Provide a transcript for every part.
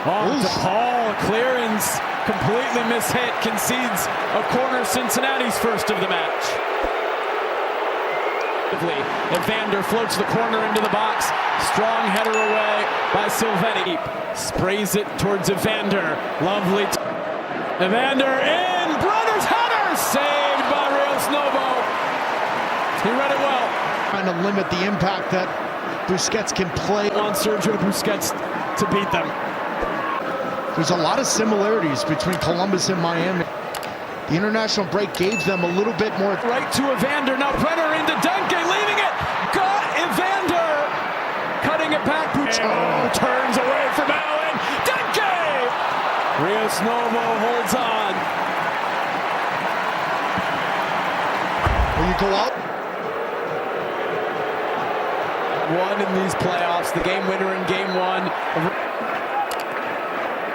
On to Paul, clearance, completely mishit, concedes a corner, Cincinnati's first of the match. Evander floats the corner into the box, strong header away by Silvetti. Sprays it towards Evander, lovely. Evander in, Brenner's header, saved by Rios Novo. He read it well. Trying to limit the impact that Busquets can play on Sergio Busquets to beat them. There's a lot of similarities between Columbus and Miami. The international break gave them a little bit more. Right to Evander, now Brenner into Denke, leaving it. Got Evander, cutting it back. Turns away from Allen. Denke! Rios Novo holds on. Will you go out? One in these playoffs, the game winner in game one.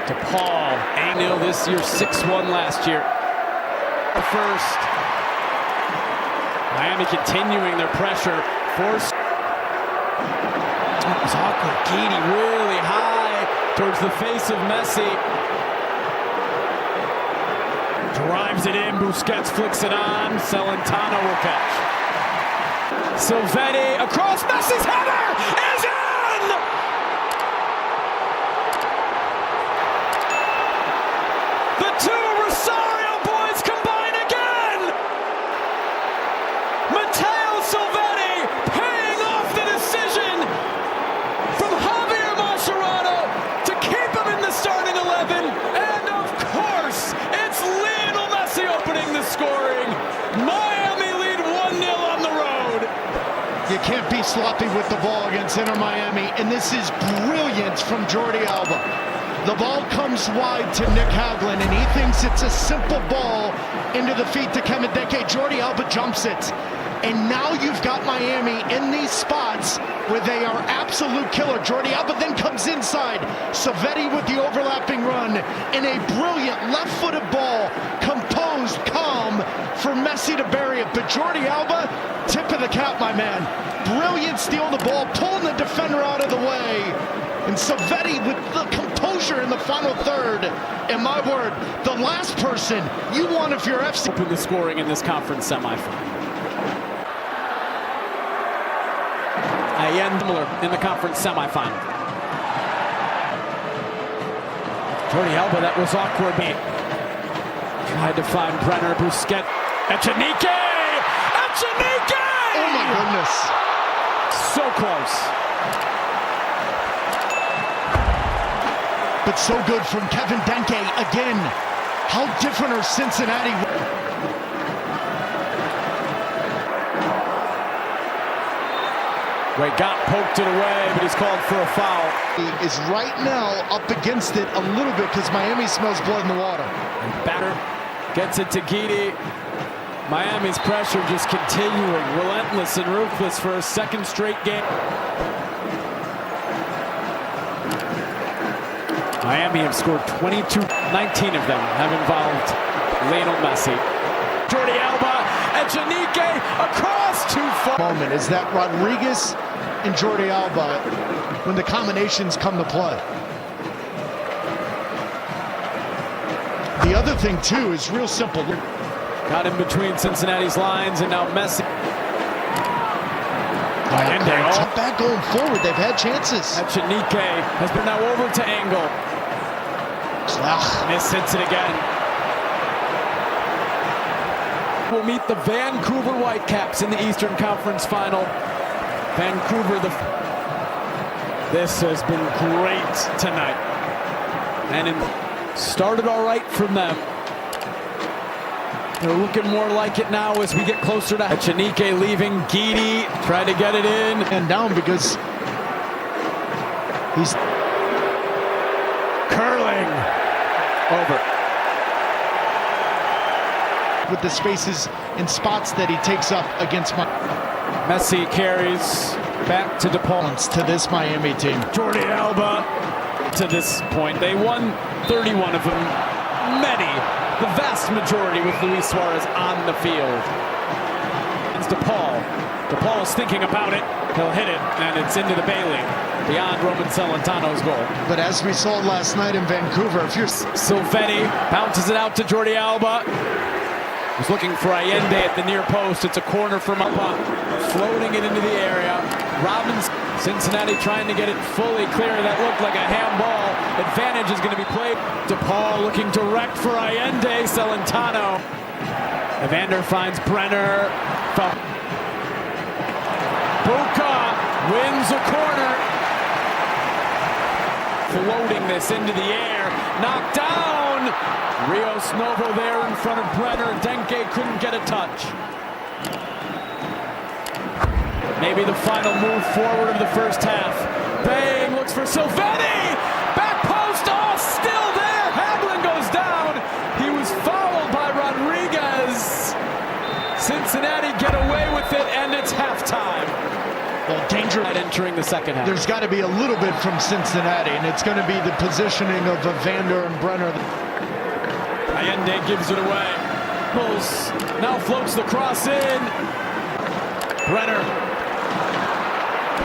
To Paul, 8-0 this year, 6-1 last year. The first. Miami continuing their pressure. Force. It was awkward. Guidi really high towards the face of Messi. Drives it in. Busquets flicks it on. Celentano will catch. Silvetti across. Messi's header is in! The two Rosario boys combine again! Matteo Silvetti paying off the decision from Javier Mascherano to keep him in the starting 11. And of course, it's Lionel Messi opening the scoring. Miami lead 1-0 on the road. You can't be sloppy with the ball against Inter Miami, and this is brilliant from Jordi Alba. The ball comes wide to Nick Haglund, and he thinks it's a simple ball into the feet to Kevin Denke. Jordi Alba jumps it. And now you've got Miami in these spots where they are absolute killer. Jordi Alba then comes inside. Silvetti with the overlapping run, and a brilliant left-footed ball, composed, calm, for Messi to bury it. But Jordi Alba, tip of the cap, my man. Brilliant steal the ball, pulling the defender out of the way. And Silvetti with the composure in the final third. And my word, the last person you want if you're FC. Open the scoring in this conference semifinal. Ian Miller in the conference semifinal. Jordi Alba, that was awkward. Tried to find Brenner, Busquets, Echenique! Echenique! Oh my goodness. So close. But so good from Kevin Denke again. How different are Cincinnati? Got poked it away, but he's called for a foul. He is right now up against it a little bit because Miami smells blood in the water. Batter gets it to Guidi. Miami's pressure just continuing, relentless and ruthless for a second straight game. Miami have scored 22, 19 of them have involved Lionel Messi. Jordi Alba, Echenique across too far. Moment is that Rodriguez and Jordi Alba when the combinations come to play. The other thing too is real simple. Got in between Cincinnati's lines, and now Messi. Tough back going forward. They've had chances. Echenique has been now over to Angle. Hits it again. Will meet the Vancouver Whitecaps in the Eastern Conference Final. Vancouver, this has been great tonight. And it started all right from them. They're looking more like it now as we get closer to Echenique leaving. Guidi trying to get it in. And down because he's curling over. With the spaces and spots that he takes up against Messi carries back to DePaul. To this Miami team. Jordi Alba to this point. They won 31 of them. Many, the vast majority with Luis Suarez on the field. It's DePaul. DePaul's thinking about it. He'll hit it, and it's into the Bailey, beyond Roman Celentano's goal. But as we saw last night in Vancouver, if you're... Silvetti bounces it out to Jordi Alba. He's looking for Allende at the near post. It's a corner from up on, floating it into the area. Robbins, Cincinnati trying to get it fully clear. That looked like a handball. Advantage is going to be played. DePaul looking direct for Allende. Celentano. Evander finds Brenner. Buca wins a corner. Floating this into the air. Knocked down. Rios Novo there in front of Brenner. Denke couldn't get a touch. Maybe the final move forward of the first half. Bang looks for Silvetti. Back post. Oh, still there. Hagelin goes down. He was fouled by Rodriguez. Cincinnati get away with it, and it's halftime. Well, danger entering the second half. There's got to be a little bit from Cincinnati, and it's going to be the positioning of Evander and Brenner. Allende gives it away. Pulls, now floats the cross in. Brenner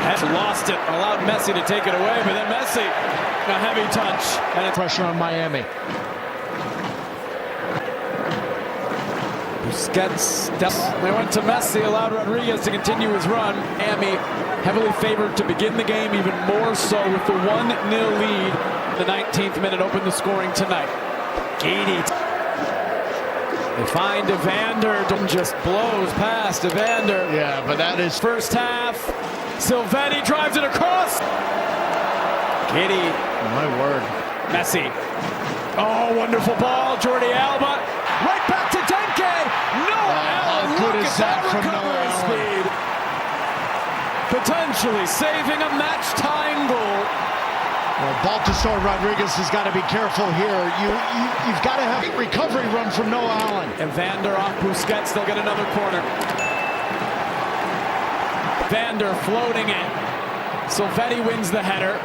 has lost it, allowed Messi to take it away, but then Messi, a heavy touch. And it's Pressure on Miami. Busquets, they went to Messi, allowed Rodriguez to continue his run. Miami heavily favored to begin the game, even more so with the 1-0 lead. The 19th minute opened the scoring tonight. Gady. They find Evander, just blows past Evander. Yeah, but that is... First half, Silvetti drives it across. Gady. My word. Messi. Oh, wonderful ball, Jordi Alba. Right back to Denke. Noah Allen, how good look is at that from recovery Noah speed. Potentially saving a match-tying goal. Well, Baltasar Rodriguez has got to be careful here. You've got to have a recovery run from Noah Allen. Evander off Busquets, they'll get another corner. Evander floating it. Silvetti wins the header.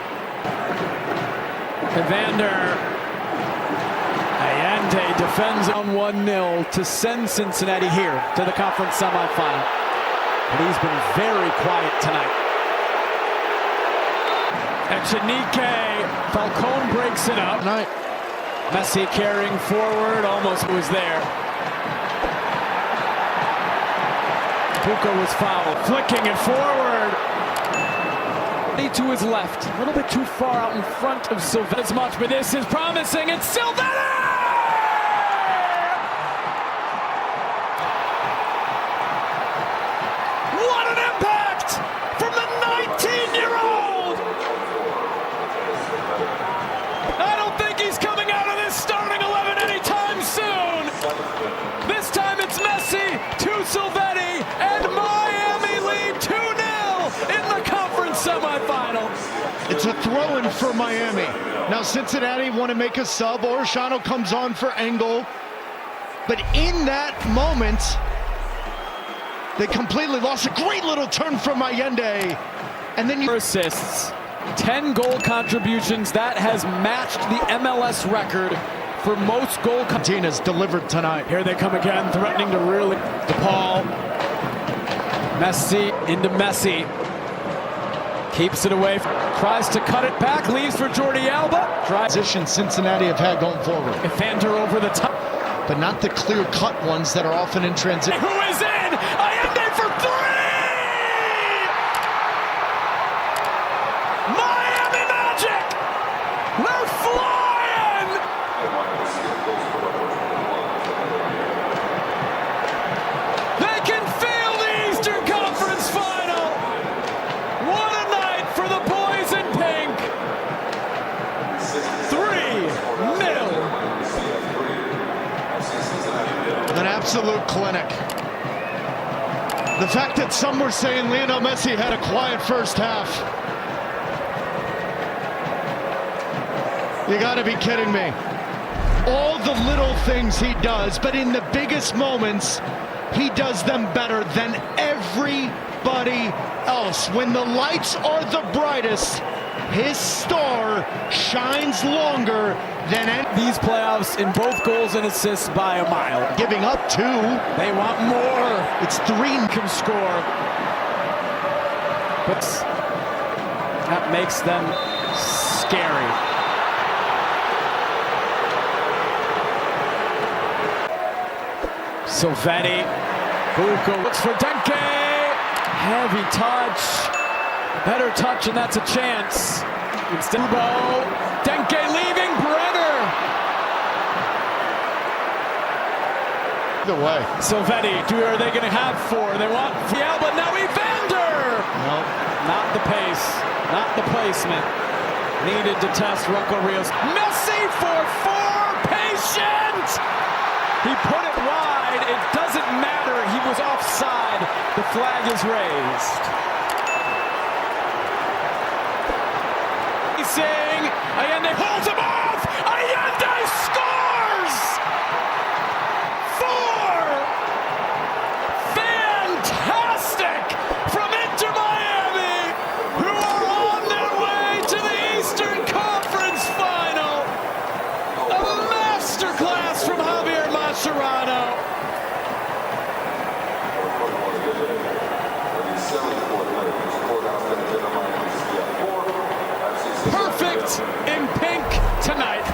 Evander. Allende defends on 1-0 to send Cincinnati here to the conference semifinal. But he's been very quiet tonight. Echenique, Falcone breaks it up. Messi carrying forward, almost was there. Buca was fouled, flicking it forward. To his left, a little bit too far out in front of Silvetti. Much, but this is promising. It's Silvetti! What an impact from the 19-year-old! I don't think he's coming out of this starting 11 anytime soon. This time it's Messi to Silvetti, and Miami lead 2-0 in the conference semifinal. It's a throw-in for Miami. Now Cincinnati want to make a sub. Orishano comes on for Engel. But in that moment, they completely lost. A great little turn from Allende. And then assists, 10 goal contributions. That has matched the MLS record for most goal. Martinez delivered tonight. Here they come again, threatening to really. DePaul. Messi into Messi. Keeps it away. Tries to cut it back. Leaves for Jordi Alba. Position Cincinnati have had going forward. Evander over the top. But not the clear-cut ones that are often in transition. Who is in? Allende for 3! Miami Magic! They're flying! They can feel the Eastern Conference Final! What a night for the boys in pink! 3-0. An absolute clinic. The fact that some were saying Lionel Messi had a quiet first half. You gotta be kidding me. All the little things he does, but in the biggest moments, he does them better than everybody else. When the lights are the brightest, his star shines longer than any. These playoffs in both goals and assists by a mile. Giving up 2. They want more. It's 3. Can score. But that makes them scary. Silvetti. Bucco looks for Denke. Heavy touch. Better touch, and that's a chance. Instead, Denke leaving. Brenner. Either way. Silvetti. Are they going to have four? They want Fialba. Now Evander. No. Not the pace. Not the placement. Needed to test Rocco Rios. Messi for four. Patient. He put it wide. It doesn't matter. He was offside. The flag is raised. Racing. Allende holds him off. Allende scores. Four. Fantastic from Inter Miami, who are on their way to the Eastern Conference Final. A masterclass from Javier Mascherano. Perfect in pink tonight.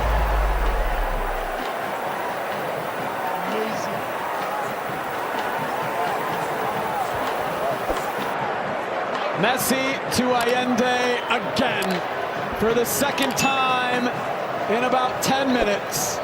Messi to Allende again for the second time in about 10 minutes.